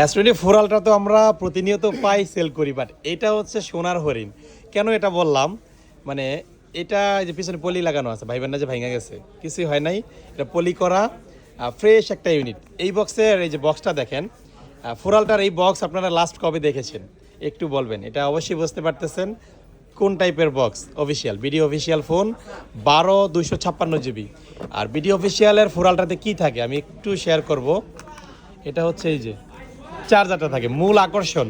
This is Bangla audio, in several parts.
S24 আলট্রা তো আমরা প্রতিনিয়ত পাই, সেল করি, বাট এটা হচ্ছে সোনার হরিণ। কেন এটা বললাম, মানে এটা যে পিছনে পলি লাগানো আছে, ভাইবেন না যে ভাঙা গেছে, কিছুই হয় নাই, এটা পলি করা ফ্রেশ একটা ইউনিট। এই বক্সের এই যে বক্সটা দেখেন, 4 আলট্রার এই বক্স আপনারা লাস্ট কবে দেখেছেন একটু বলবেন, এটা অবশ্যই বুঝতে পারতেছেন কোন টাইপের box. Official BD official phone 12/256 GB। আর বিডি অফিসিয়ালের 4 আলট্রাতে কী থাকে আমি একটু শেয়ার করব। এটা হচ্ছে এই যে চার্জারটা থাকে, মূল আকর্ষণ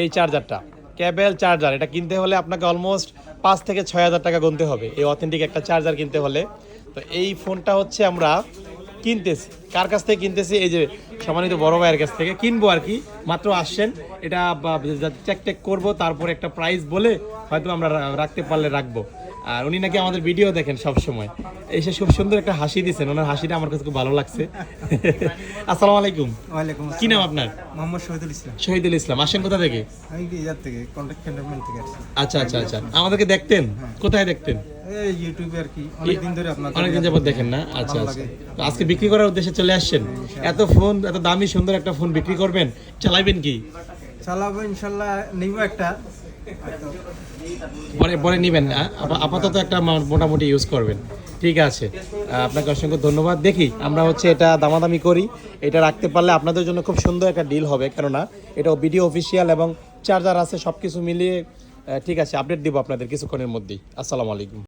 এই চার্জারটা, কেবল চার্জার। এটা কিনতে হলে আপনাকে অলমোস্ট 5 থেকে 6 হাজার টাকা গুনতে হবে এই অথেন্টিক একটা চার্জার কিনতে হলে। তো এই ফোনটা হচ্ছে আমরা কিনতেছি, কার কাছ থেকে কিনতেছি, এই যে সম্মানিত বড় ভাইয়ের কাছ থেকে কিনবো আর কি। মাত্র আসছেন, এটা চেক টেক করবো, তারপর একটা প্রাইস বলে হয়তো আমরা রাখতে পারলে রাখবো। আর উনি নাকি আমাদের ভিডিও দেখেন সব সময়, এসে খুব সুন্দর একটা হাসি দিচ্ছেন, ওনার হাসিটা আমার কাছে খুব ভালো লাগছে। আসসালামু আলাইকুম। ওয়ালাইকুম কি নাম আসসালাম। আপনার? মোহাম্মদ শহীদুল ইসলাম। শহীদুল ইসলাম। আসেন কোথা থেকে? আমি কি ইয়ার থেকে কন্ট্যাক্ট ক্যান্টনমেন্ট থেকে আসছি। আচ্ছা আচ্ছা আচ্ছা, আমাদেরকে দেখতেন? কোথায় দেখতেন? এই ইউটিউবে আর কি অনেকদিন ধরে আপনার অনেকদিন যাবত দেখেন না? আচ্ছা আচ্ছা, তো আজকে বিক্রি করার উদ্দেশ্যে চলে আসছেন। এত ফোন, এত দামি সুন্দর একটা ফোন বিক্রি করবেন, চালাবেন কি? চালাবো ইনশাল্লাহ, নিব একটা পরে পরে নেবেন, আপাতত একটা মোটামুটি ইউজ করবেন। ঠিক আছে, আপনাকে অসংখ্য ধন্যবাদ। দেখি আমরা হচ্ছে এটা দামাদামি করি, এটা রাখতে পারলে আপনাদের জন্য খুব সুন্দর একটা ডিল হবে, কেননা এটা ভিডিও অফিসিয়াল এবং চার্জার আছে, সব কিছু মিলিয়ে ঠিক আছে, আপডেট দিব আপনাদের কিছুক্ষণের মধ্যেই। আসসালামু আলাইকুম।